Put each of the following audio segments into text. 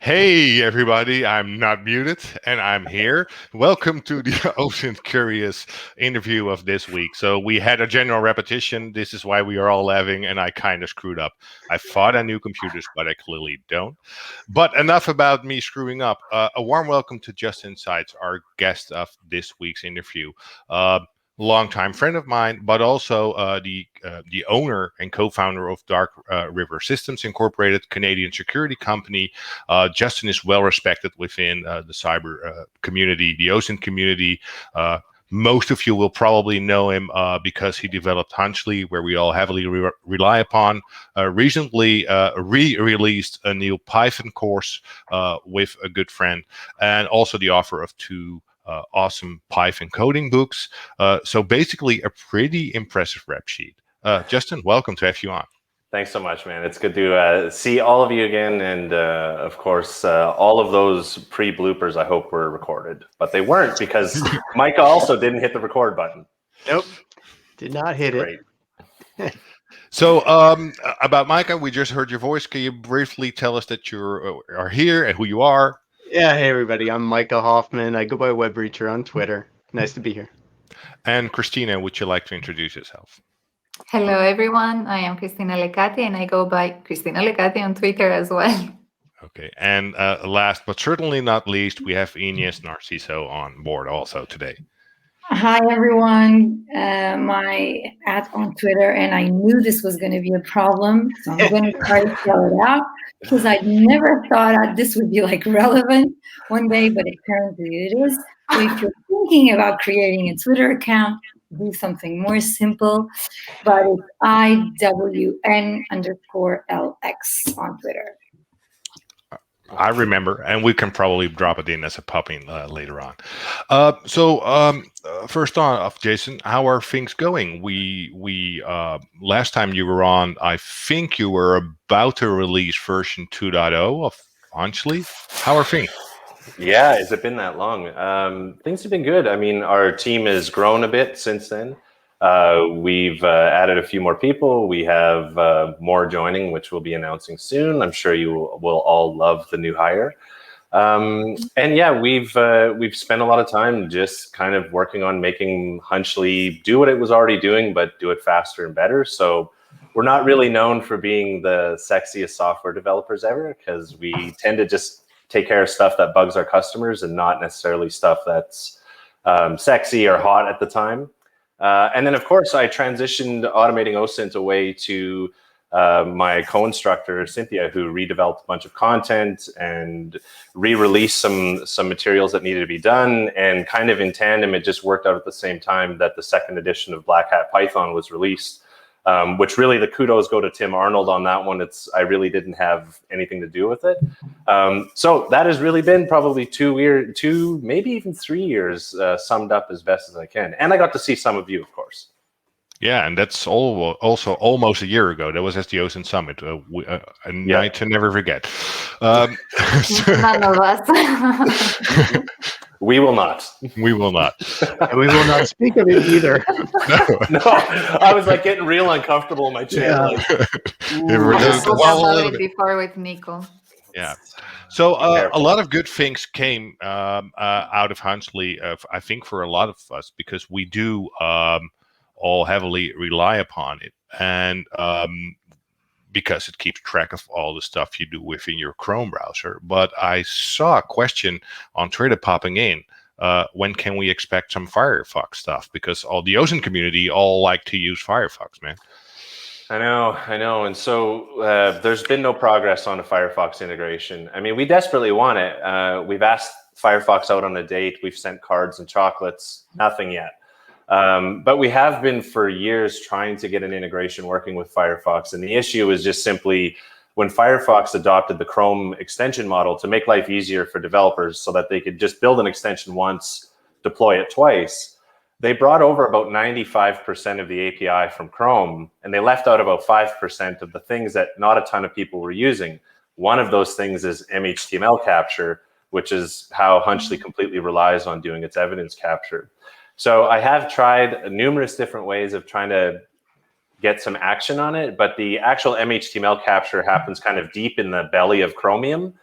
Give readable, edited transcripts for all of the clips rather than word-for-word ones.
Hey everybody, I'm not muted and I'm here. Welcome to the OSINTcurious interview of this week. So we had a general repetition. This is why we are all laughing and I kind of screwed up. I thought I knew computers, but I clearly don't. But enough about me screwing up. A warm welcome to Justin Seitz, our guest of this week's interview. Longtime friend of mine, but also the owner and co-founder of Dark River Systems Incorporated, Canadian security company. Justin is well respected within the cyber community, the OSINT community. Most of you will probably know him because he developed Hunchly, where we all heavily rely upon. Recently re-released a new Python course with a good friend, and also the offer of two awesome Python coding books. So basically a pretty impressive rep sheet. Justin, welcome to have you on. Thanks so much, man. It's good to see all of you again. And of course, all of those pre-bloopers I hope were recorded, but they weren't because Micah also didn't hit the record button. Nope, did not hit it. So about Micah, we just heard your voice. Can you briefly tell us that you are here and who you are? Yeah, hey everybody, I'm Micah Hoffman. I go by WebReacher on Twitter. Nice to be here. And Christina, would you like to introduce yourself? Hello everyone, I am Cristina Lecati and I go by Cristina Lecati on Twitter as well. Okay, and last but certainly not least, we have Ines Narciso on board also today. Hi everyone, my @ on Twitter, and I knew this was going to be a problem, so I'm going to try to spell it out because I never thought this would be like relevant one day, but apparently it is. So if you're thinking about creating a Twitter account, do something more simple, but it's IWN_LX on Twitter. I remember, and we can probably drop it in as a popping later on. First off, Jason, how are things going? We last time you were on, I think you were about to release version 2.0 of Hunchly. How are things? Yeah, has it been that long? Things have been good. I mean, our team has grown a bit since then. We've added a few more people. We have more joining, which we'll be announcing soon. I'm sure you will all love the new hire. And yeah, we've spent a lot of time just kind of working on making Hunchly do what it was already doing, but do it faster and better. So we're not really known for being the sexiest software developers ever, because we tend to just take care of stuff that bugs our customers and not necessarily stuff that's sexy or hot at the time. And then, of course, I transitioned Automating OSINT away to my co-instructor, Cynthia, who redeveloped a bunch of content and re-released some materials that needed to be done. And kind of in tandem, it just worked out at the same time that the second edition of Black Hat Python was released, which really the kudos go to Tim Arnold on that one. I really didn't have anything to do with it. So that has really been probably 2, maybe even 3 years summed up as best as I can. And I got to see some of you, of course. Yeah, and that's also almost a year ago. That was at the OSINT Summit, a night to never forget. None of us. We will not. We will not. And we will not speak of it either. No, I was like getting real uncomfortable in my chair. Yeah. Before with Nico. Yeah. So a lot of good things came out of Hunchly, I think, for a lot of us, because we do all heavily rely upon it, and because it keeps track of all the stuff you do within your Chrome browser. But I saw a question on Twitter popping in. When can we expect some Firefox stuff? Because all the OSINT community all like to use Firefox, man. I know. And so there's been no progress on a Firefox integration. I mean, we desperately want it. We've asked Firefox out on a date. We've sent cards and chocolates, nothing yet. But we have been for years trying to get an integration working with Firefox. And the issue is just simply when Firefox adopted the Chrome extension model to make life easier for developers so that they could just build an extension once, deploy it twice, they brought over about 95% of the API from Chrome, and they left out about 5% of the things that not a ton of people were using. One of those things is MHTML capture, which is how Hunchly completely relies on doing its evidence capture. So I have tried numerous different ways of trying to get some action on it, but the actual MHTML capture happens kind of deep in the belly of Chromium.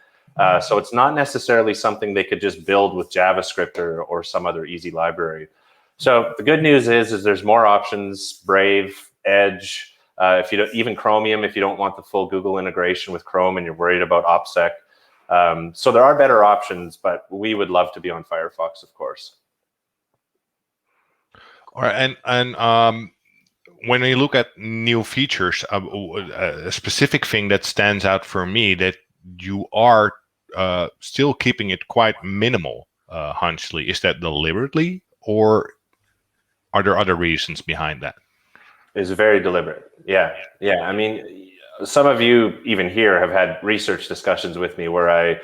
So it's not necessarily something they could just build with JavaScript or some other easy library. So the good news is there's more options: Brave, Edge, if you don't, even Chromium, if you don't want the full Google integration with Chrome and you're worried about OPSEC. So there are better options, but we would love to be on Firefox, of course. All right, and when I look at new features, a specific thing that stands out for me that you are still keeping it quite minimal, Hunchly. Is that deliberately, or are there other reasons behind that? It's very deliberate. Yeah. I mean, some of you even here have had research discussions with me where I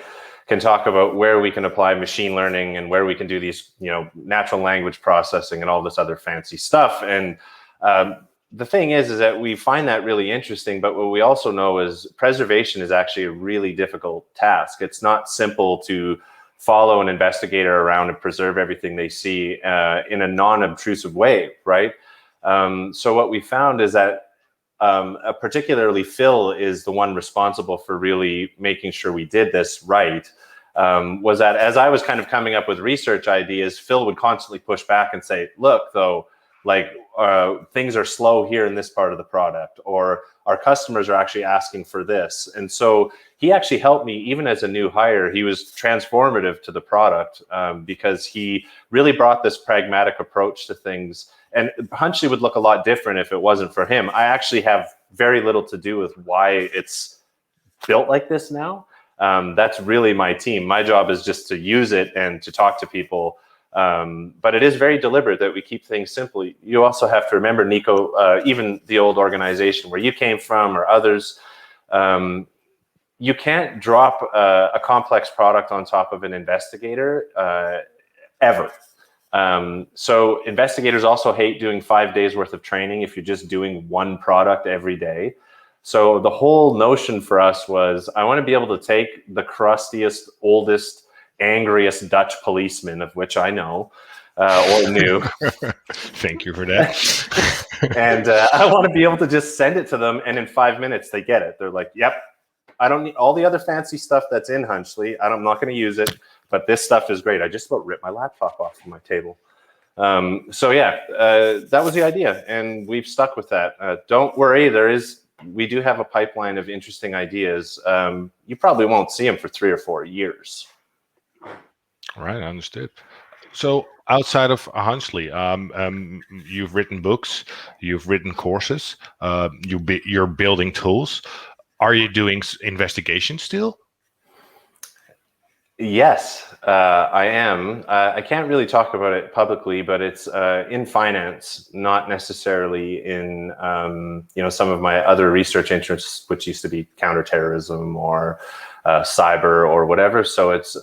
can talk about where we can apply machine learning and where we can do these, natural language processing and all this other fancy stuff. And the thing is that we find that really interesting, but what we also know is preservation is actually a really difficult task. It's not simple to follow an investigator around and preserve everything they see in a non-obtrusive way, right? So what we found is that particularly Phil is the one responsible for really making sure we did this right, was that as I was kind of coming up with research ideas, Phil would constantly push back and say, look, though, like things are slow here in this part of the product, or our customers are actually asking for this. And so he actually helped me, even as a new hire. He was transformative to the product because he really brought this pragmatic approach to things. And Hunchly would look a lot different if it wasn't for him. I actually have very little to do with why it's built like this now. That's really my team. My job is just to use it and to talk to people. But it is very deliberate that we keep things simple. You also have to remember, Nico, even the old organization where you came from or others, you can't drop a complex product on top of an investigator ever. So investigators also hate doing 5 days worth of training if you're just doing one product every day. So the whole notion for us was, I want to be able to take the crustiest, oldest, angriest Dutch policeman, of which I know or knew. Thank you for that. And I want to be able to just send it to them, and in 5 minutes they get it. They're like, yep, I don't need all the other fancy stuff that's in Hunchly. I'm not going to use it, but this stuff is great. I just about ripped my laptop off from my table. So yeah, that was the idea, and we've stuck with that. Don't worry, we do have a pipeline of interesting ideas. You probably won't see them for 3 or 4 years. Right, understood. So outside of Hunchly, you've written books, you've written courses, you're building tools. Are you doing investigations still? Yes, I am. I can't really talk about it publicly, but it's in finance, not necessarily in some of my other research interests, which used to be counterterrorism or cyber or whatever. So it's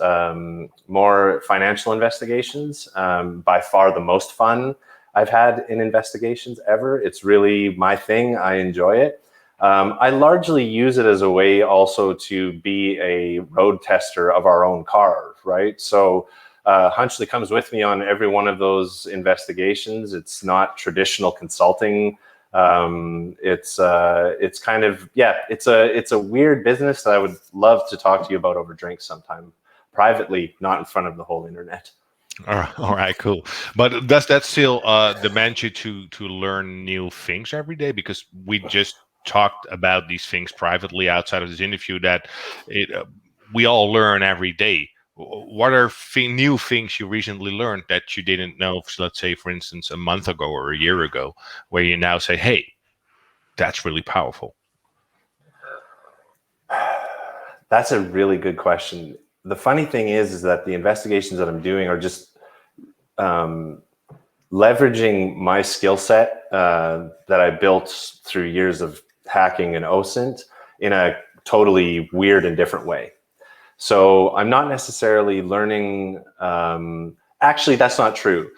more financial investigations. By far the most fun I've had in investigations ever. It's really my thing. I enjoy it. I largely use it as a way also to be a road tester of our own car, right? So Hunchly comes with me on every one of those investigations. It's not traditional consulting. It's kind of, it's a weird business that I would love to talk to you about over drinks sometime, privately, not in front of the whole internet. All right, cool. But does that still demand you to learn new things every day? Because we just talked about these things privately outside of this interview, that we all learn every day. What are new things you recently learned that you didn't know, let's say, for instance, a month ago or a year ago, where you now say, hey, that's really powerful? That's a really good question. The funny thing is that the investigations that I'm doing are just leveraging my skill set that I built through years of hacking and OSINT in a totally weird and different way. So I'm not necessarily learning, actually that's not true.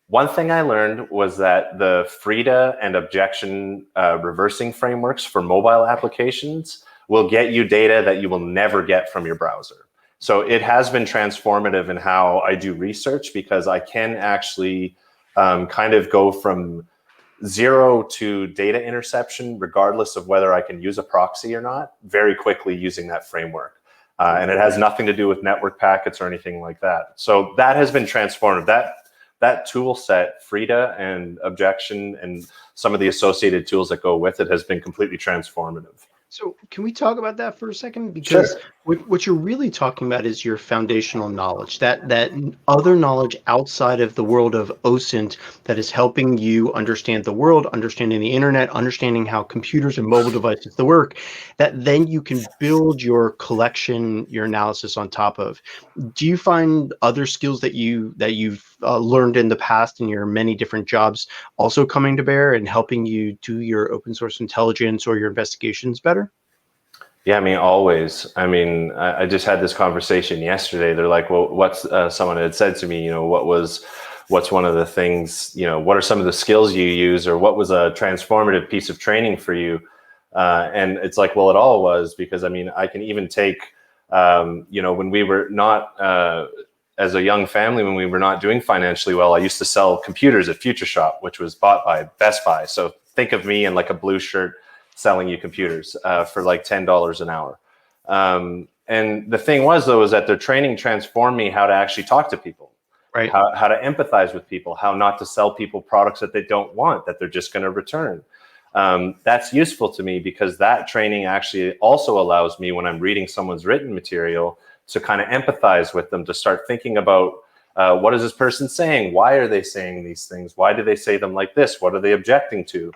One thing I learned was that the FRIDA and objection reversing frameworks for mobile applications will get you data that you will never get from your browser. So it has been transformative in how I do research, because I can actually kind of go from zero to data interception, regardless of whether I can use a proxy or not, very quickly using that framework. And it has nothing to do with network packets or anything like that. So that has been transformative. That tool set, Frida and Objection and some of the associated tools that go with it, has been completely transformative. So can we talk about that for a second? Because Sure. what you're really talking about is your foundational knowledge, that other knowledge outside of the world of OSINT that is helping you understand the world, understanding the internet, understanding how computers and mobile devices work, that then you can build your collection, your analysis on top of. Do you find other skills that you've learned in the past in your many different jobs also coming to bear and helping you do your open source intelligence or your investigations better? Yeah, I mean, always. I mean, I just had this conversation yesterday. They're like, well, what's someone had said to me, what's one of the things, what are some of the skills you use, or what was a transformative piece of training for you? And it's like, well, it all was, because I mean, I can even take, when we were not, as a young family, when we were not doing financially well, I used to sell computers at Future Shop, which was bought by Best Buy. So think of me in like a blue shirt selling you computers for like $10 an hour. And the thing was, though, is that their training transformed me how to actually talk to people, right? How to empathize with people, how not to sell people products that they don't want, that they're just going to return. That's useful to me because that training actually also allows me, when I'm reading someone's written material, to kind of empathize with them, to start thinking about what is this person saying? Why are they saying these things? Why do they say them like this? What are they objecting to?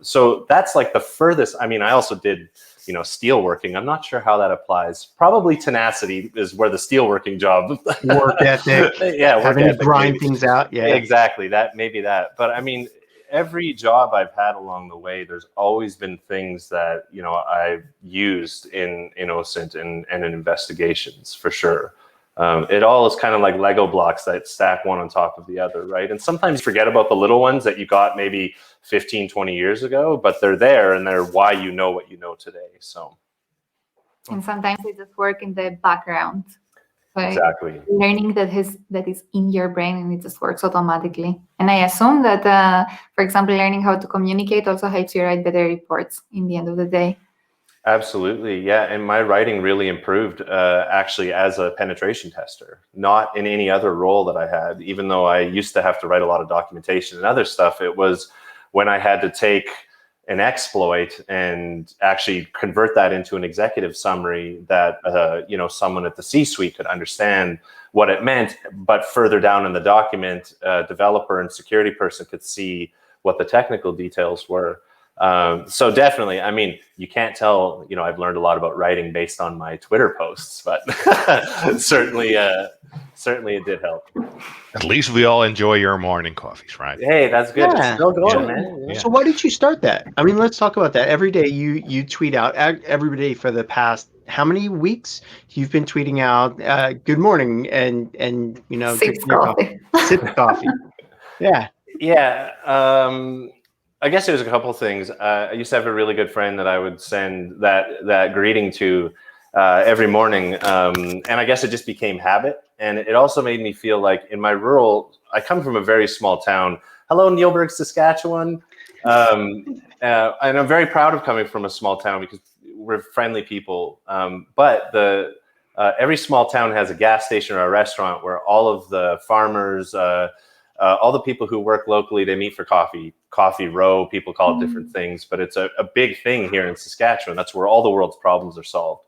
So that's like the furthest. I mean, I also did, steelworking. I'm not sure how that applies. Probably tenacity is where the steelworking job. Work ethic. Yeah, work having ethic, to grind maybe. things out. Yeah, exactly. Maybe that. But I mean, every job I've had along the way, there's always been things that I've used in OSINT and in investigations, for sure. It all is kind of like Lego blocks that stack one on top of the other, right? And sometimes you forget about the little ones that you got maybe 15, 20 years ago, but they're there and they're why you know what you know today. So, and sometimes they just work in the background. Right? Exactly. Learning that is in your brain and it just works automatically. And I assume that, for example, learning how to communicate also helps you write better reports in the end of the day. Absolutely. Yeah. And my writing really improved actually as a penetration tester, not in any other role that I had. Even though I used to have to write a lot of documentation and other stuff, it was when I had to take an exploit and actually convert that into an executive summary that someone at the C-suite could understand what it meant, but further down in the document, a developer and security person could see what the technical details were. So definitely, I mean, you can't tell, I've learned a lot about writing based on my Twitter posts, but certainly it did help. At least we all enjoy your morning coffees, right? Hey, that's good. Yeah. It's still going, Yeah. man. Yeah. So why did you start that? I mean, let's talk about that. Every day you tweet out, every day for the past how many weeks you've been tweeting out good morning and Sips coffee. Sip coffee. Yeah. Yeah. I guess it was a couple of things. I used to have a really good friend that I would send that greeting to every morning. And I guess it just became habit. And it also made me feel like in my I come from a very small town. Hello, Neilburg, Saskatchewan. And I'm very proud of coming from a small town because we're friendly people. But every small town has a gas station or a restaurant where all of the farmers, all the people who work locally, they meet for coffee row. People call it different things, but it's a big thing here in Saskatchewan. That's where all the world's problems are solved.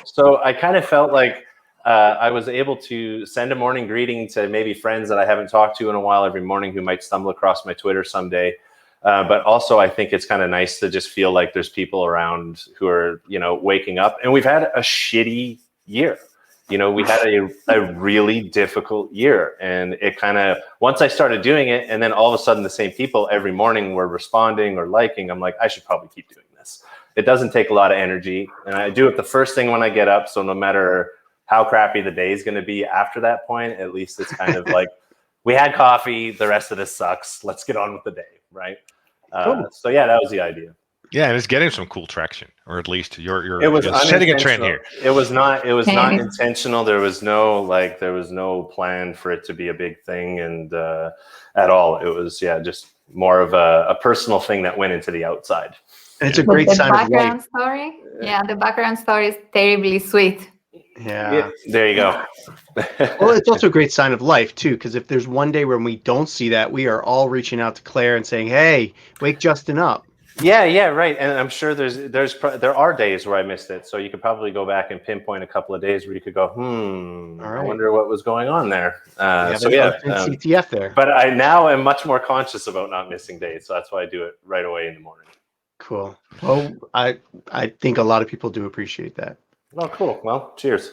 So I kind of felt like I was able to send a morning greeting to maybe friends that I haven't talked to in a while every morning who might stumble across my Twitter someday. But also I think it's kind of nice to just feel like there's people around who are, waking up. And we've had a shitty year. We had a really difficult year, and it kind of, once I started doing it, and then all of a sudden the same people every morning were responding or liking, I'm like, I should probably keep doing this. It doesn't take a lot of energy, and I do it the first thing when I get up. So no matter how crappy the day is going to be after that point, at least it's kind of like, we had coffee, the rest of this sucks. Let's get on with the day, right? Cool. So yeah, that was the idea. Yeah, and it's getting some cool traction, or at least you're It was setting a trend here. It was not intentional. There was no plan for it to be a big thing, and at all. It was just more of a personal thing that went into the outside. And it's a But great the sign of background life. story, yeah, the background story is terribly sweet. Yeah. There you go. Well, it's also a great sign of life too, because if there's one day when we don't see that, we are all reaching out to Claire and saying, "Hey, wake Justin up." Yeah, right. And I'm sure there are days where I missed it. So you could probably go back and pinpoint a couple of days where you could go, All right. I wonder what was going on there. So an yeah, CTF there. but I now am much more conscious about not missing days. So that's why I do it right away in the morning. Cool. Well, I think a lot of people do appreciate that. Oh, cool. Well, cheers.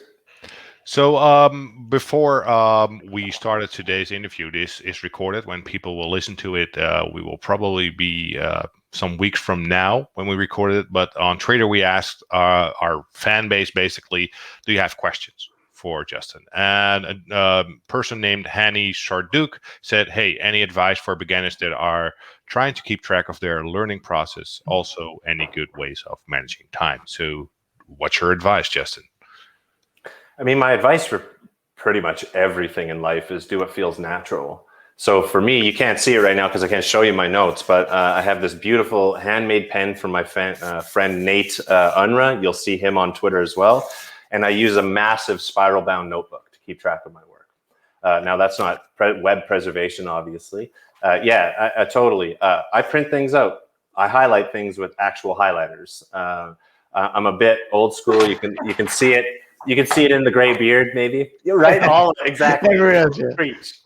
So before we started today's interview, this is recorded. When people will listen to it, we will probably be some weeks from now when we recorded it. But on Twitter, we asked our fan base, basically, do you have questions for Justin? And a person named Hani Sharduk said, hey, any advice for beginners that are trying to keep track of their learning process? Also, any good ways of managing time? So what's your advice, Justin? I mean, my advice for pretty much everything in life is do what feels natural. So for me, you can't see it right now because I can't show you my notes, but I have this beautiful handmade pen from my friend Nate Unruh. You'll see him on Twitter as well. And I use a massive spiral bound notebook to keep track of my work. Now, that's not web preservation, obviously. I totally. I print things out. I highlight things with actual highlighters. I'm a bit old school. You can see it. You can see it in the gray beard, maybe. You're right. All exactly. Preach.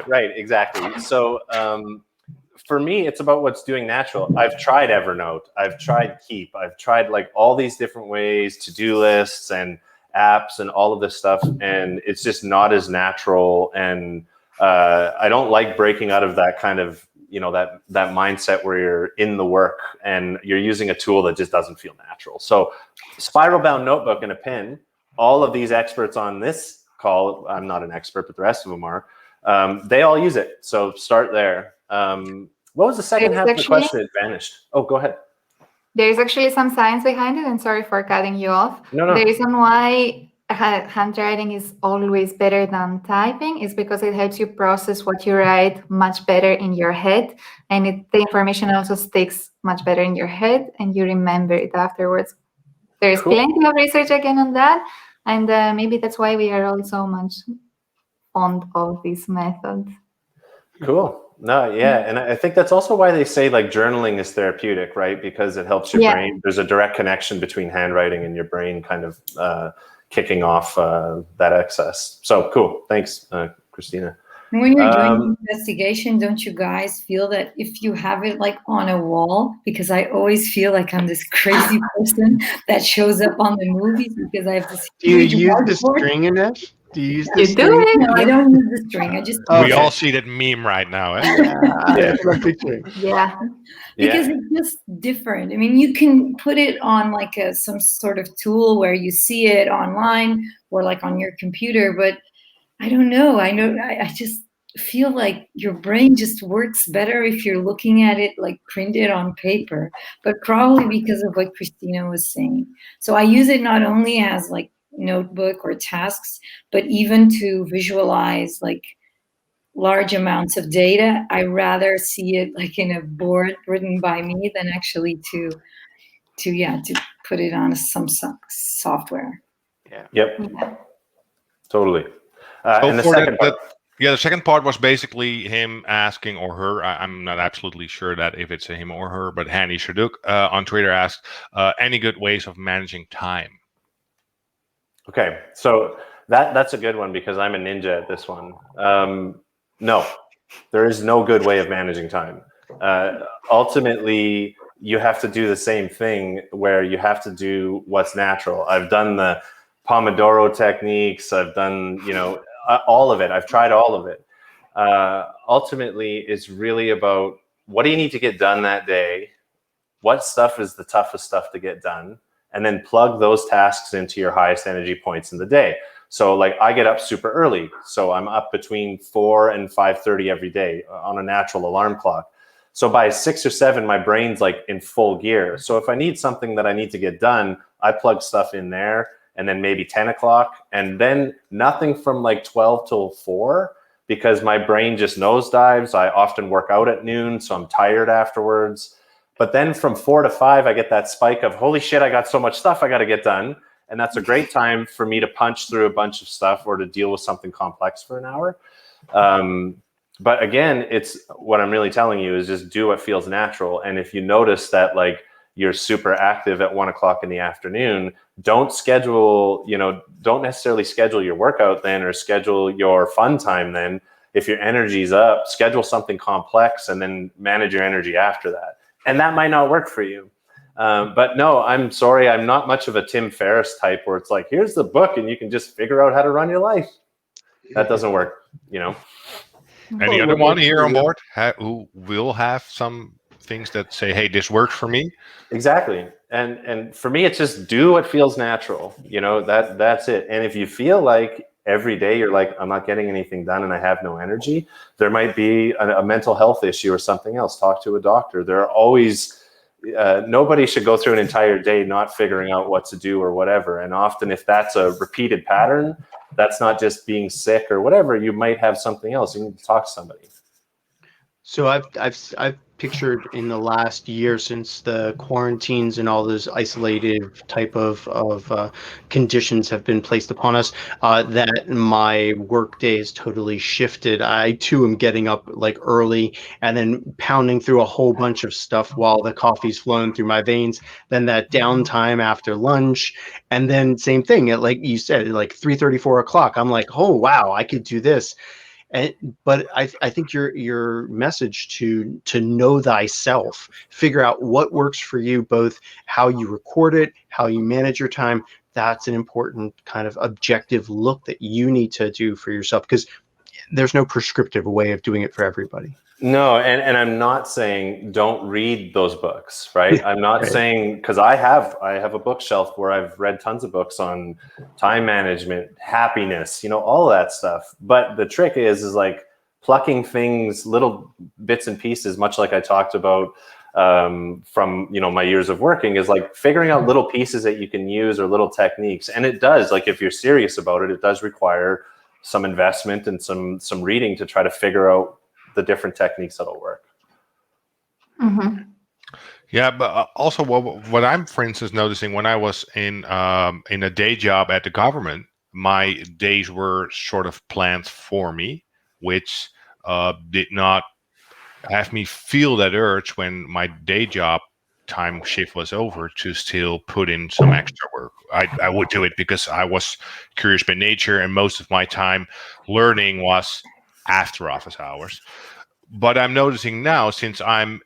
Right. Exactly. So for me, it's about what's doing natural. I've tried Evernote. I've tried Keep. I've tried like all these different ways, to-do lists and apps and all of this stuff, and it's just not as natural. And I don't like breaking out of that kind of that mindset where you're in the work and you're using a tool that just doesn't feel natural. So spiral bound notebook and a pen. All of these experts on this call, I'm not an expert, but the rest of them are, they all use it. So start there. What was the second half of the question? It vanished. Oh, go ahead. There is actually some science behind it, and sorry for cutting you off. No. The reason why handwriting is always better than typing is because it helps you process what you write much better in your head, and the information also sticks much better in your head, and you remember it afterwards. There is plenty of research again on that, and maybe that's why we are all so much fond of this method. Cool. No, yeah. And I think that's also why they say like journaling is therapeutic, right? Because it helps your brain. There's a direct connection between handwriting and your brain kind of kicking off that excess. So cool. Thanks, Christina. When you're doing investigation, don't you guys feel that if you have it like on a wall, because I always feel like I'm this crazy person that shows up on the movies because I have this. Do you use the string in it? Do you use the You string? do it? No, I don't use the string. I just. We all see that meme right now. Eh? That's what I'm picturing. Yeah. Because it's just different. I mean, you can put it on like some sort of tool where you see it online or like on your computer, but I don't know. I just feel like your brain just works better if you're looking at it like printed on paper, but probably because of what Christina was saying. So I use it not only as like notebook or tasks, but even to visualize like large amounts of data. I rather see it like in a board written by me than actually to put it on some software. Yeah. Yep. Totally. And the second part. The second part was basically him asking, or her, I'm not absolutely sure that if it's a him or her, but Hani Sharduk on Twitter asked, any good ways of managing time? Okay, so that's a good one because I'm a ninja at this one. No, there is no good way of managing time. Ultimately, you have to do the same thing where you have to do what's natural. I've done the Pomodoro techniques. I've done, all of it. I've tried all of it. Ultimately, it's really about what do you need to get done that day? What stuff is the toughest stuff to get done? And then plug those tasks into your highest energy points in the day. So like I get up super early. So I'm up between 4 and 5:30 every day on a natural alarm clock. So by 6 or 7, my brain's like in full gear. So if I need something that I need to get done, I plug stuff in there, and then maybe 10 o'clock, and then nothing from like 12 till 4, because my brain just nosedives. I often work out at noon, so I'm tired afterwards. But then from 4 to 5, I get that spike of, holy shit, I got so much stuff I got to get done. And that's a great time for me to punch through a bunch of stuff or to deal with something complex for an hour. But again, it's what I'm really telling you is just do what feels natural. And if you notice that like you're super active at 1 o'clock in the afternoon, don't schedule, don't necessarily schedule your workout then or schedule your fun time then. If your energy's up, schedule something complex and then manage your energy after that. And that might not work for you. But no, I'm sorry. I'm not much of a Tim Ferriss type where it's like, here's the book and you can just figure out how to run your life. That doesn't work, Any other one here on board who will have some things that say, hey, this worked for me? Exactly. And for me, it's just do what feels natural. That's it. And if you feel like every day you're like, I'm not getting anything done and I have no energy, there might be a mental health issue or something else. Talk to a doctor. There are always, nobody should go through an entire day not figuring out what to do or whatever. And often if that's a repeated pattern, that's not just being sick or whatever, you might have something else. You need to talk to somebody. So I've pictured in the last year since the quarantines and all those isolated type of conditions have been placed upon us, that my work day is totally shifted. I too am getting up like early and then pounding through a whole bunch of stuff while the coffee's flowing through my veins. Then that downtime after lunch, and then same thing at, like you said, like 3:30, 4 o'clock. I'm like, oh wow, I could do this. But I think your message to know thyself, figure out what works for you, both how you record it, how you manage your time, that's an important kind of objective look that you need to do for yourself, because there's no prescriptive way of doing it for everybody. No, and I'm not saying don't read those books, right? I'm not saying, because I have a bookshelf where I've read tons of books on time management, happiness, all of that stuff. But the trick is like plucking things, little bits and pieces, much like I talked about from my years of working, is like figuring out little pieces that you can use or little techniques. And it does, like if you're serious about it, it does require some investment and some reading to try to figure out the different techniques that'll work. Mm-hmm. Yeah, but also what I'm, for instance, noticing when I was in a day job at the government, my days were sort of planned for me, which did not have me feel that urge when my day job time shift was over to still put in some extra work. I would do it because I was curious by nature, and most of my time learning was after office hours. But I'm noticing now, since I'm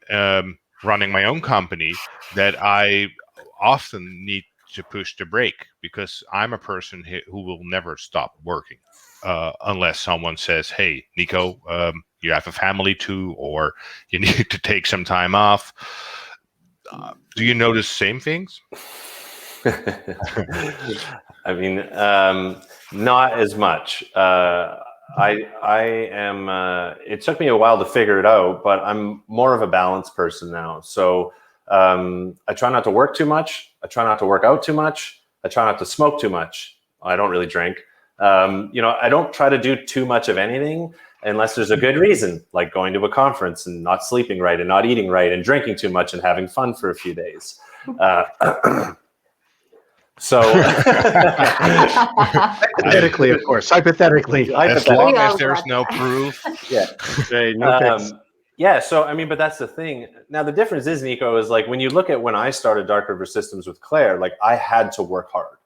running my own company, that I often need to push the brake, because I'm a person who will never stop working unless someone says, hey, Nico, you have a family too, or you need to take some time off. Do you notice same things? I mean, not as much. I am, it took me a while to figure it out, but I'm more of a balanced person now. So I try not to work too much. I try not to work out too much. I try not to smoke too much. I don't really drink. I don't try to do too much of anything unless there's a good reason, like going to a conference and not sleeping right and not eating right and drinking too much and having fun for a few days. So hypothetically, of course, hypothetically, as long as there's no proof. Yeah. Yeah. So, I mean, but that's the thing. Now, the difference is, Nico, is like when you look at when I started Dark River Systems with Claire, like I had to work hard,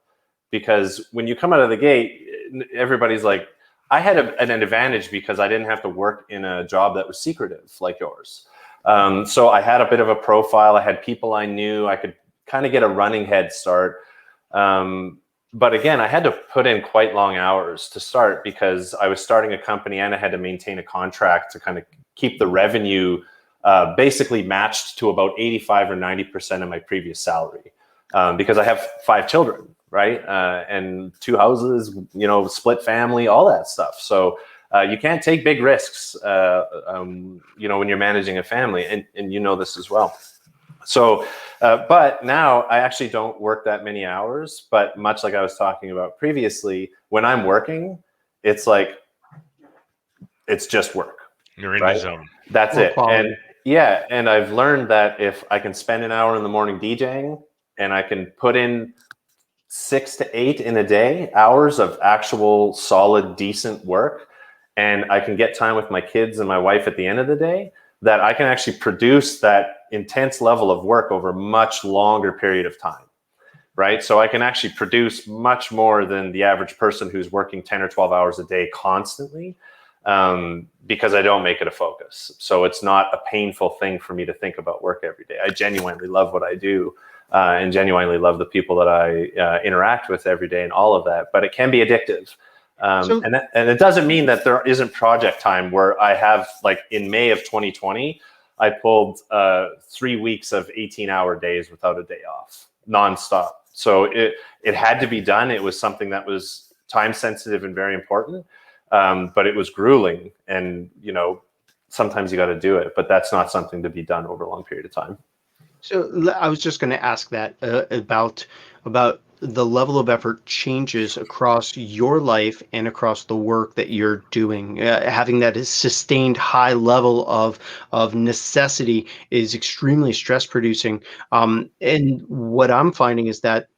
because when you come out of the gate, everybody's like, I had an advantage because I didn't have to work in a job that was secretive like yours. So I had a bit of a profile. I had people I knew. I could kind of get a running head start. But again, I had to put in quite long hours to start because I was starting a company and I had to maintain a contract to kind of keep the revenue basically matched to about 85 or 90% of my previous salary, because I have 5 children, right? And 2 houses, split family, all that stuff. So you can't take big risks, when you're managing a family, and you know this as well. So, but now I actually don't work that many hours, but much like I was talking about previously, when I'm working, it's like, it's just work. You're in right? the zone. That's More it. quality. Yeah, and I've learned that if I can spend an hour in the morning DJing and I can put in 6 to 8 in a day hours of actual solid, decent work, and I can get time with my kids and my wife at the end of the day, that I can actually produce that intense level of work over a much longer period of time, right? So I can actually produce much more than the average person who's working 10 or 12 hours a day constantly, because I don't make it a focus. So it's not a painful thing for me to think about work every day. I genuinely love what I do, and genuinely love the people that I interact with every day and all of that, but it can be addictive. And it doesn't mean that there isn't project time where I have, like in May of 2020, I pulled 3 weeks of 18-hour days without a day off, nonstop. So it had to be done. It was something that was time sensitive and very important, but it was grueling. And sometimes you got to do it, but that's not something to be done over a long period of time. So I was just going to ask that about the level of effort changes across your life and across the work that you're doing. Having that sustained high level of necessity is extremely stress producing. And what I'm finding is that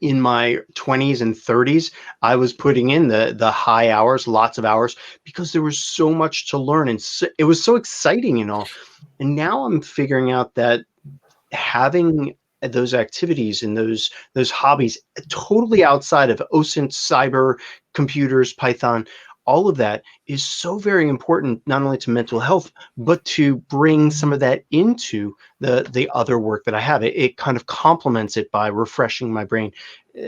in my 20s and 30s, I was putting in the high hours, lots of hours, because there was so much to learn, and it was so exciting and all. And now I'm figuring out that having those activities and those hobbies totally outside of OSINT, cyber, computers, Python, all of that is so very important, not only to mental health, but to bring some of that into the other work that I have. It kind of complements it by refreshing my brain.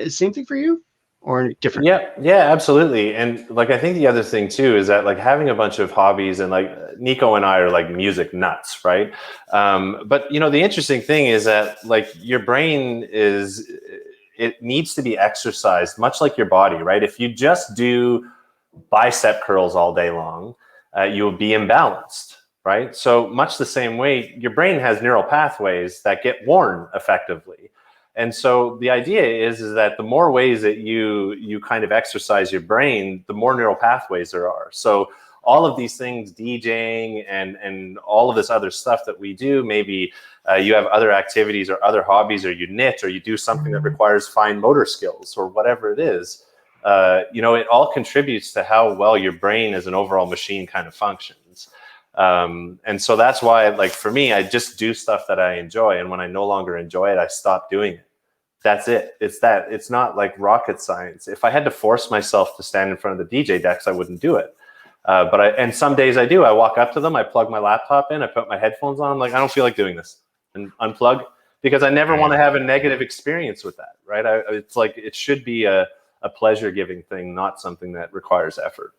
Same thing for you, or different? Yeah, absolutely. And like, I think the other thing too is that, like, having a bunch of hobbies, and like Nico and I are like music nuts, right? But the interesting thing is that, like, your brain it needs to be exercised, much like your body, right? If you just do bicep curls all day long, you'll be imbalanced, right? So much the same way, your brain has neural pathways that get worn effectively. And so the idea is that the more ways that you kind of exercise your brain, the more neural pathways there are. So all of these things, DJing and all of this other stuff that we do, maybe you have other activities or other hobbies, or you knit, or you do something that requires fine motor skills, or whatever it is. It all contributes to how well your brain as an overall machine kind of functions. And so that's why, like, for me, I just do stuff that I enjoy. And when I no longer enjoy it, I stop doing it. That's it. It's not like rocket science. If I had to force myself to stand in front of the DJ decks, I wouldn't do it. And some days I do. I walk up to them, I plug my laptop in, I put my headphones on. I'm like, I don't feel like doing this, and unplug, because I never want to have a negative experience with that, right? It's like, it should be a pleasure-giving thing, not something that requires effort.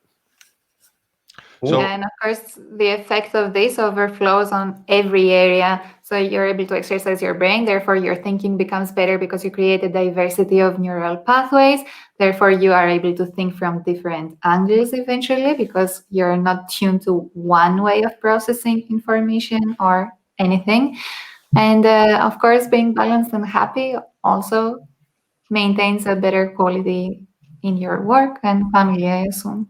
So, yeah, and of course, the effect of this overflows on every area. So you're able to exercise your brain, therefore your thinking becomes better because you create a diversity of neural pathways. Therefore, you are able to think from different angles eventually, because you're not tuned to one way of processing information or anything. And of course, being balanced and happy also maintains a better quality in your work and family, I assume.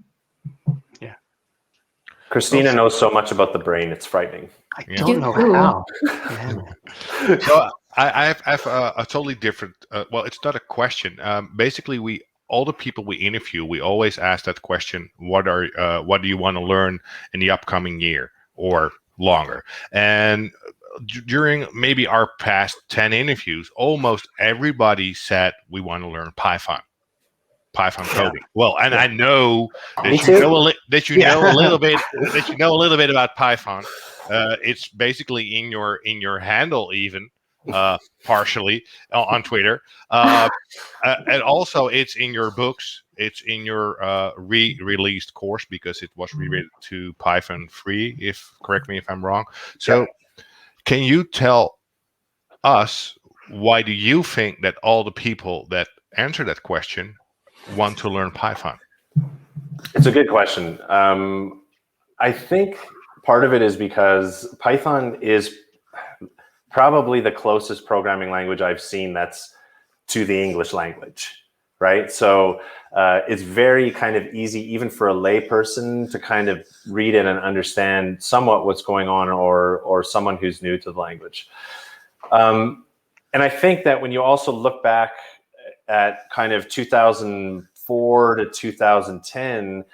Christina knows so much about the brain, it's frightening. I don't know how. Yeah. So I have a totally different. Well, it's not a question. Basically, all the people we interview, we always ask that question: what do you want to learn in the upcoming year or longer? And during maybe our past 10 interviews, almost everybody said we want to learn Python coding. Well, and I know that you know a little bit about Python. It's basically in your handle, even partially on Twitter, and also it's in your books. It's in your re-released course, because it was rewritten to Python free. Correct me if I'm wrong. So, can you tell us, why do you think that all the people that answer that question want to learn Python? It's a good question. I think part of it is because Python is probably the closest programming language I've seen that's to the English language, right? So it's very kind of easy, even for a layperson, to kind of read it and understand somewhat what's going on, or someone who's new to the language. And I think that when you also look back at kind of 2004 to 2010,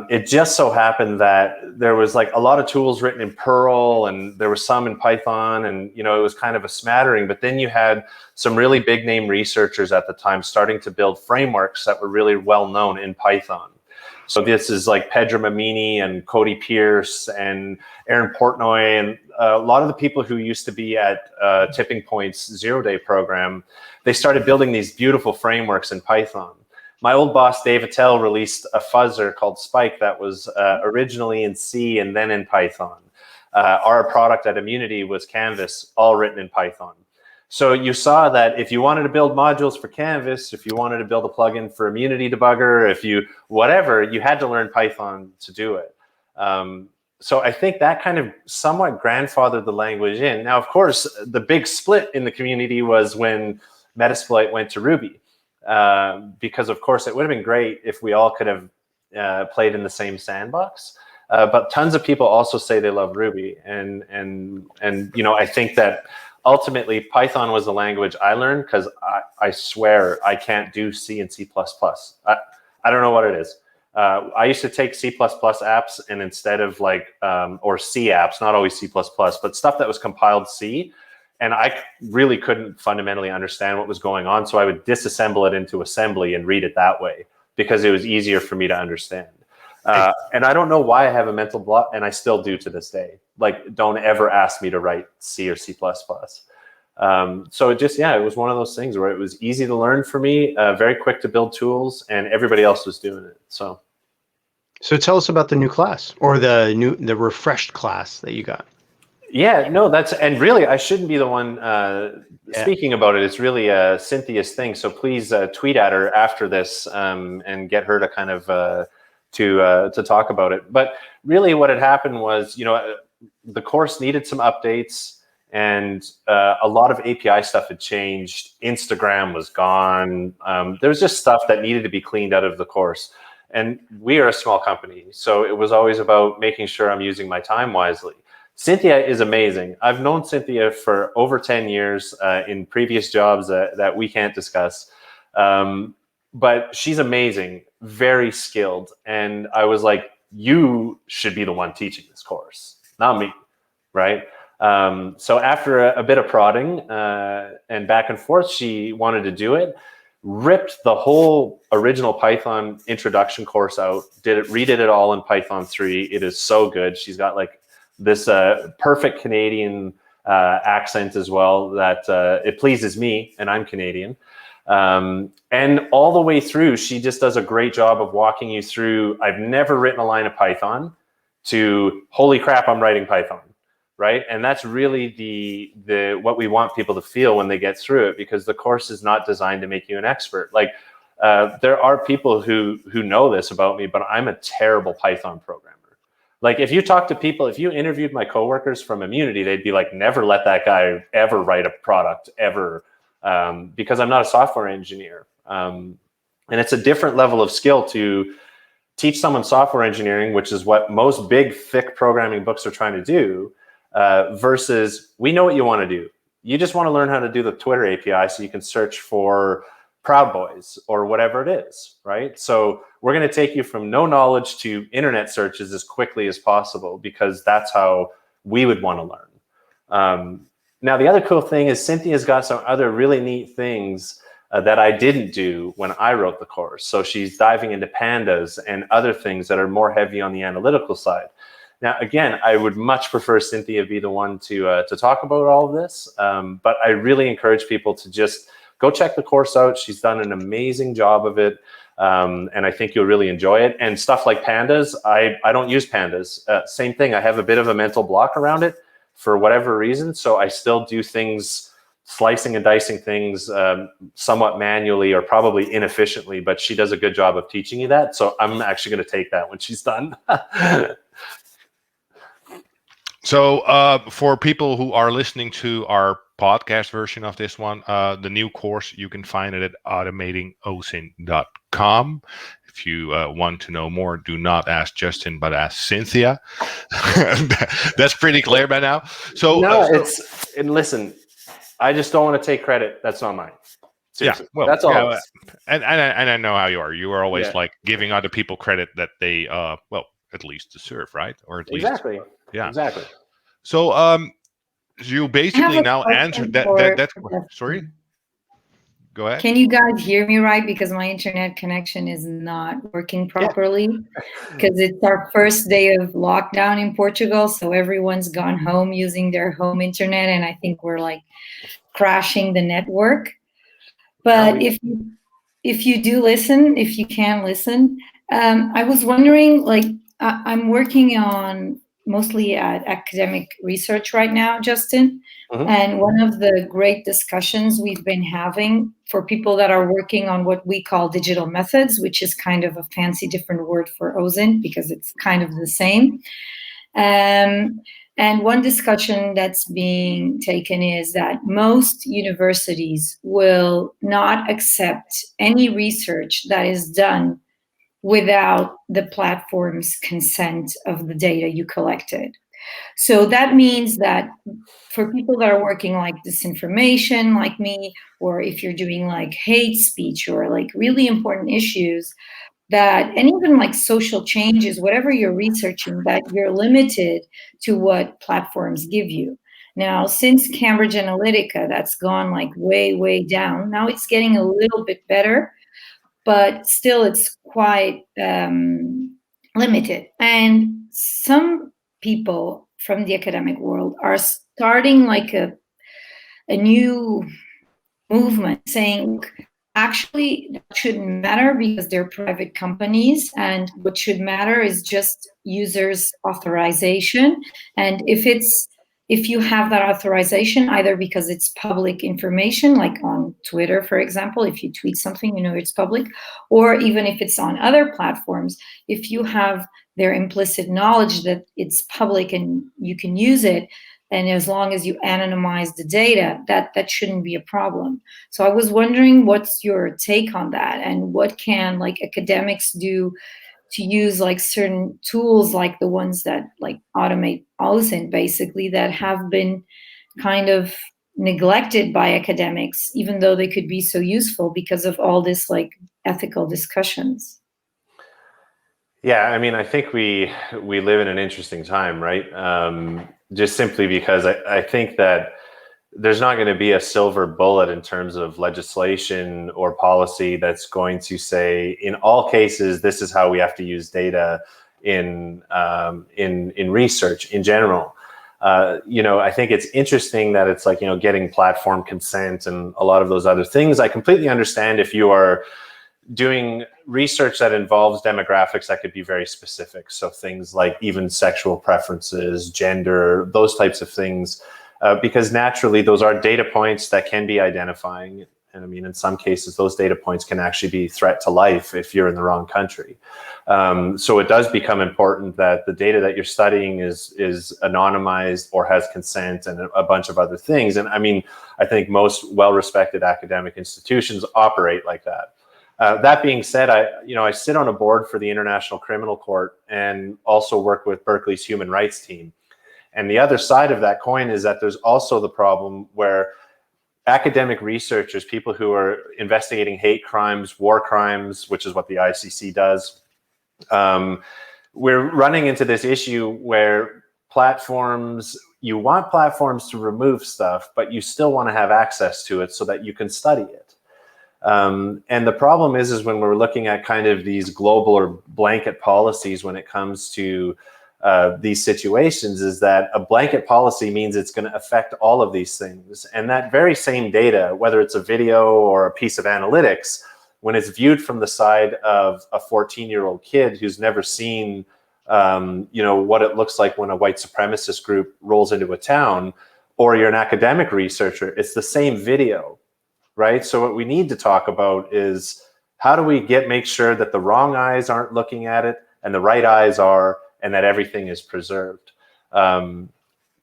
it just so happened that there was like a lot of tools written in Perl, and there was some in Python, and it was kind of a smattering. But then you had some really big name researchers at the time starting to build frameworks that were really well known in Python. So this is like Pedro Mamini and Cody Pierce and Aaron Portnoy, and a lot of the people who used to be at Tipping Point's 0-day program. They started building these beautiful frameworks in Python. My old boss, Dave Attell, released a fuzzer called Spike that was originally in C and then in Python. Our product at Immunity was Canvas, all written in Python. So you saw that if you wanted to build modules for Canvas, if you wanted to build a plugin for Immunity Debugger, if you whatever, you had to learn Python to do it. So I think that kind of somewhat grandfathered the language in. Now, of course, the big split in the community was when Metasploit went to Ruby. Because of course it would have been great if we all could have played in the same sandbox, but tons of people also say they love Ruby, and I think that ultimately Python was the language I learned, because I swear I can't do C and C++. I don't know what it is. I used to take C++ apps, and instead of or C apps, not always C++, but stuff that was compiled C. And I really couldn't fundamentally understand what was going on. So I would disassemble it into assembly and read it that way, because it was easier for me to understand. And I don't know why I have a mental block, and I still do to this day. Like, don't ever ask me to write C or C++. So it just, it was one of those things where it was easy to learn for me, very quick to build tools, and everybody else was doing it. So tell us about the new class, or the refreshed class that you got. Yeah, no, and really, I shouldn't be the one speaking about it. It's really Cynthia's thing. So please tweet at her after this and get her to kind of to talk about it. But really, what had happened was, the course needed some updates, and a lot of API stuff had changed. Instagram was gone. There was just stuff that needed to be cleaned out of the course. And we are a small company, so it was always about making sure I'm using my time wisely. Cynthia is amazing. I've known Cynthia for over 10 years in previous jobs that we can't discuss. But she's amazing, very skilled. And I was like, you should be the one teaching this course, not me, right? So after a bit of prodding and back and forth, she wanted to do it, ripped the whole original Python introduction course out, redid it all in Python 3. It is so good. She's got like this perfect Canadian accent as well that it pleases me, and I'm Canadian. And all the way through, she just does a great job of walking you through, I've never written a line of Python, to holy crap, I'm writing Python, right? And that's really the what we want people to feel when they get through it, because the course is not designed to make you an expert. Like there are people who know this about me, but I'm a terrible Python programmer. Like if you talk to people, if you interviewed my coworkers from Immunity, they'd be like, never let that guy ever write a product ever, because I'm not a software engineer. And it's a different level of skill to teach someone software engineering, which is what most big, thick programming books are trying to do, versus we know what you want to do. You just want to learn how to do the Twitter API so you can search for Proud Boys or whatever it is, right? So we're going to take you from no knowledge to internet searches as quickly as possible, because that's how we would want to learn. Now, the other cool thing is Cynthia's got some other really neat things that I didn't do when I wrote the course. So she's diving into pandas and other things that are more heavy on the analytical side. Now, again, I would much prefer Cynthia be the one to talk about all of this, but I really encourage people to just go check the course out. She's done an amazing job of it, and I think you'll really enjoy it. And stuff like pandas, I don't use pandas. Same thing, I have a bit of a mental block around it for whatever reason, so I still do things, slicing and dicing things somewhat manually or probably inefficiently, but she does a good job of teaching you that, so I'm actually going to take that when she's done. So for people who are listening to our podcast version of this one, the new course, you can find it at automatingosint.com. If you want to know more, do not ask Justin, but ask Cynthia. That's pretty clear by now. So no, and listen, I just don't want to take credit. That's not mine. Seriously. Yeah, well, that's all. Yeah, and I know how you are. You are always like giving other people credit that they well, at least deserve, right? Or at least yeah, exactly. So you basically now answered that. Sorry, go ahead. Can you guys hear me right? Because my internet connection is not working properly. Because it's our first day of lockdown in Portugal, so everyone's gone home using their home internet, and I think we're like crashing the network. But if you do listen, if you can listen, I was wondering, like, I'm working on mostly at academic research right now, Justin. And one of the great discussions we've been having for people that are working on what we call digital methods, which is kind of a fancy different word for OSINT because it's kind of the same. And one discussion that's being taken is that most universities will not accept any research that is done without the platform's consent of the data you collected. So that means that for people that are working like disinformation, like me, or if you're doing like hate speech or like really important issues, that, and even like social changes, whatever you're researching, that you're limited to what platforms give you. Now, since Cambridge Analytica, that's gone like way, way down. Now it's getting a little bit better, but still it's quite limited. And some people from the academic world are starting like a new movement saying, actually, that shouldn't matter because they're private companies, and what should matter is just users' authorization. And if you have that authorization, either because it's public information, like on Twitter, for example, if you tweet something, you know it's public, or even if it's on other platforms, if you have their implicit knowledge that it's public and you can use it, and as long as you anonymize the data, that shouldn't be a problem. So I was wondering, what's your take on that, and what can like academics do to use like certain tools like the ones that like Automate OSINT, basically, that have been kind of neglected by academics, even though they could be so useful because of all this like ethical discussions. Yeah, I mean, I think we live in an interesting time, right? Just simply because I think that there's not going to be a silver bullet in terms of legislation or policy that's going to say, in all cases, this is how we have to use data in research in general. I think it's interesting that it's like, getting platform consent and a lot of those other things. I completely understand if you are doing research that involves demographics that could be very specific. So things like even sexual preferences, gender, those types of things, because naturally those are data points that can be identifying. And I mean, in some cases, those data points can actually be a threat to life if you're in the wrong country. So it does become important that the data that you're studying is anonymized or has consent and a bunch of other things. And I mean, I think most well-respected academic institutions operate like that. That being said, I sit on a board for the International Criminal Court and also work with Berkeley's human rights team. And the other side of that coin is that there's also the problem where academic researchers, people who are investigating hate crimes, war crimes, which is what the ICC does, we're running into this issue where you want platforms to remove stuff, but you still want to have access to it so that you can study it. And the problem is when we're looking at kind of these global or blanket policies when it comes to these situations, is that a blanket policy means it's going to affect all of these things. And that very same data, whether it's a video or a piece of analytics, when it's viewed from the side of a 14-year-old kid who's never seen, what it looks like when a white supremacist group rolls into a town, or you're an academic researcher, it's the same video. Right. So what we need to talk about is how do we make sure that the wrong eyes aren't looking at it and the right eyes are, and that everything is preserved.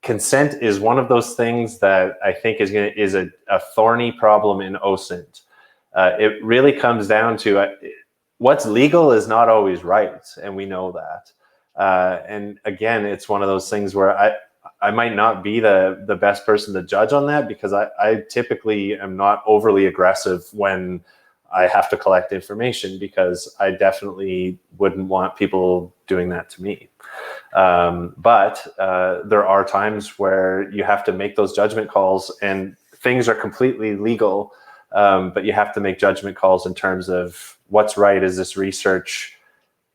consent is one of those things that I think is a thorny problem in OSINT. It really comes down to what's legal is not always right, and we know that. And again, it's one of those things where I might not be the best person to judge on that, because I typically am not overly aggressive when I have to collect information, because I definitely wouldn't want people doing that to me. But there are times where you have to make those judgment calls, and things are completely legal, but you have to make judgment calls in terms of what's right. Is this research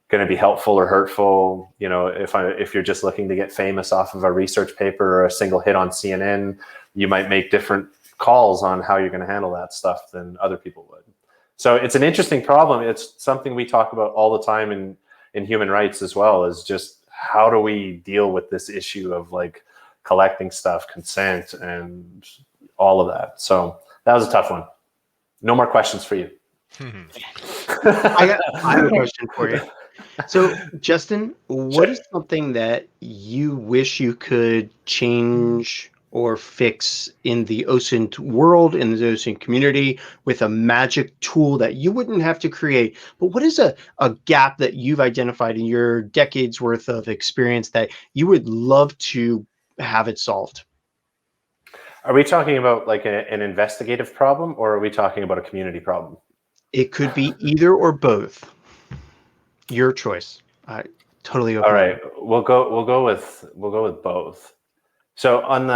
going to be helpful or hurtful? You know, if you're just looking to get famous off of a research paper or a single hit on CNN, you might make different calls on how you're going to handle that stuff than other people would. So it's an interesting problem. It's something we talk about all the time in human rights as well, is just how do we deal with this issue of like collecting stuff, consent, and all of that. So that was a tough one. No more questions for you. I have a question for you. So, Justin, what is something that you wish you could change or fix in the OSINT world, in the OSINT community, with a magic tool that you wouldn't have to create? But what is a gap that you've identified in your decades worth of experience that you would love to have it solved? Are we talking about like an investigative problem, or are we talking about a community problem? It could be either or both. Your choice. Totally open. All right, we'll go with both. So on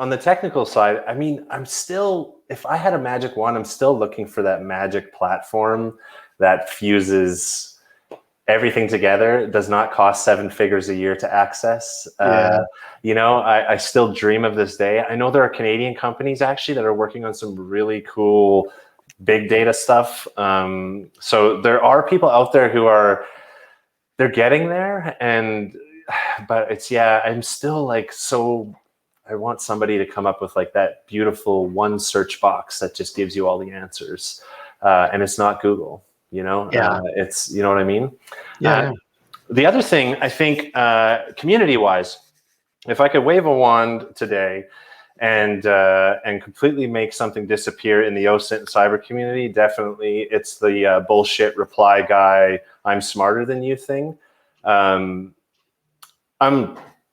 the technical side, I mean, I'm still, if I had a magic wand, I'm still looking for that magic platform that fuses everything together. It does not cost 7 figures a year to access. You know, I still dream of this day. I know there are Canadian companies actually that are working on some really cool big data stuff. So there are people out there who they're getting there, but it's, yeah, I'm still like, so I want somebody to come up with like that beautiful one search box that just gives you all the answers. And it's not Google, you know, it's, you know what I mean? Yeah. The other thing, I think, community-wise, if I could wave a wand today and completely make something disappear in the OSINT cyber community, definitely it's the bullshit reply guy, I'm smarter than you thing.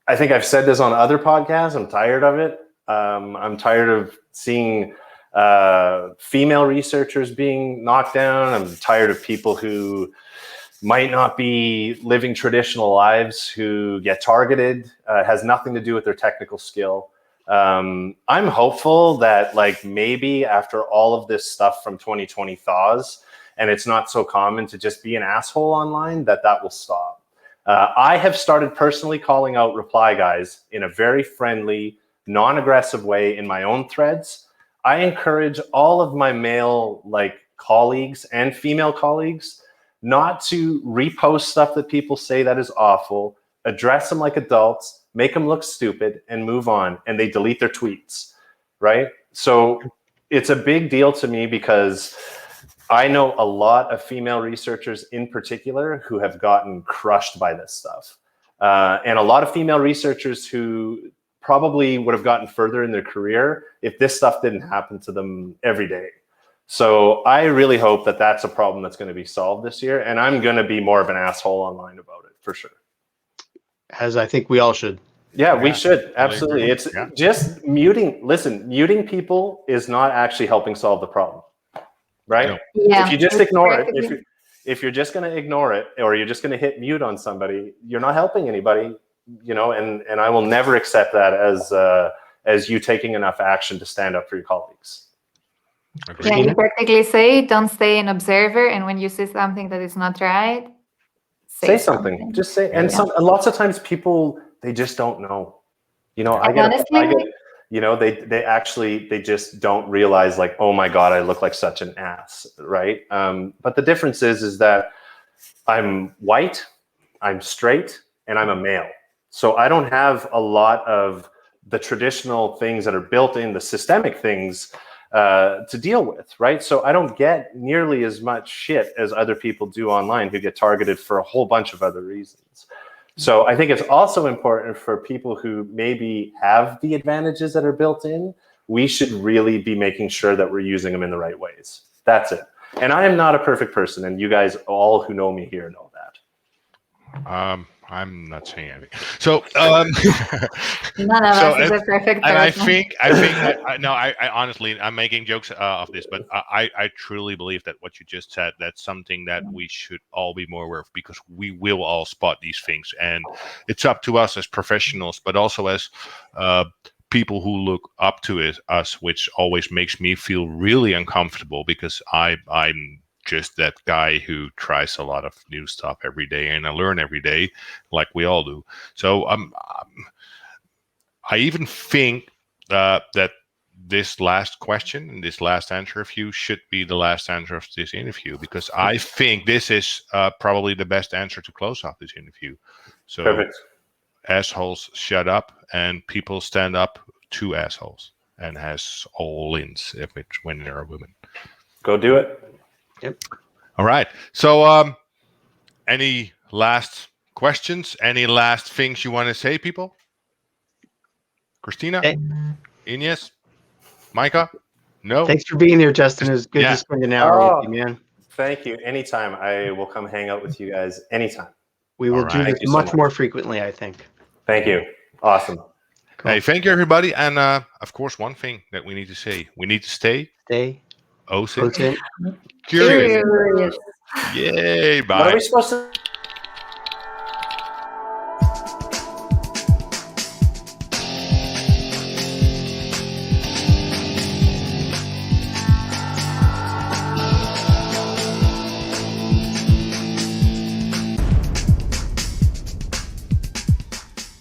I think I've said this on other podcasts. I'm tired of it. I'm tired of seeing female researchers being knocked down. I'm tired of people who might not be living traditional lives who get targeted. It has nothing to do with their technical skill. I'm hopeful that like maybe after all of this stuff from 2020 thaws, and it's not so common to just be an asshole online, that will stop. I have started personally calling out reply guys in a very friendly, non-aggressive way in my own threads. I encourage all of my male colleagues and female colleagues not to repost stuff that people say that is awful, address them like adults, make them look stupid, and move on. And they delete their tweets, right? So it's a big deal to me because I know a lot of female researchers in particular who have gotten crushed by this stuff. And a lot of female researchers who probably would have gotten further in their career if this stuff didn't happen to them every day. So I really hope that that's a problem that's going to be solved this year. And I'm going to be more of an asshole online about it, for sure. As I think we all should. Yeah, we should. Absolutely. It's just muting. Listen, muting people is not actually helping solve the problem. Right? No. Yeah. If you just ignore it, if you're just going to ignore it, or you're just going to hit mute on somebody, you're not helping anybody, you know, and I will never accept that as you taking enough action to stand up for your colleagues. Yeah, you practically say, don't stay an observer, and when you see something that is not right, say something. Just say, and lots of times people, they just don't know. You know, I get you know, they just don't realize like, oh my God, I look like such an ass, right? But the difference is that I'm white, I'm straight, and I'm a male. So I don't have a lot of the traditional things that are built in, the systemic things to deal with, right? So I don't get nearly as much shit as other people do online who get targeted for a whole bunch of other reasons. So I think it's also important for people who maybe have the advantages that are built in. We should really be making sure that we're using them in the right ways. That's it. And I am not a perfect person, and you guys all who know me here know that. I'm not saying anything. So, None of us is a perfect person. And I honestly, I'm making jokes of this, but I truly believe that what you just said, that's something that we should all be more aware of, because we will all spot these things, and it's up to us as professionals, but also as people who look up to us, which always makes me feel really uncomfortable, because I'm just that guy who tries a lot of new stuff every day, and I learn every day, like we all do. So I even think that this last question and this last answer of you should be the last answer of this interview, because I think this is probably the best answer to close off this interview. So, Perfect. Assholes shut up, and people stand up to assholes, and has all ins when there are women. Go do it. Yep. All right. So, any last questions? Any last things you want to say, people? Christina? Hey. Ines? Micah? No? Thanks for being here, Justin. It was good to spend an hour with you, man. Thank you. Anytime. I will come hang out with you guys anytime. We will do this much more frequently, I think. Thank you. Awesome. Cool. Hey, thank you, everybody. And of course, one thing that we need to say, we need to stay OSINT OSINT curious. Yay. Bye. What are we supposed to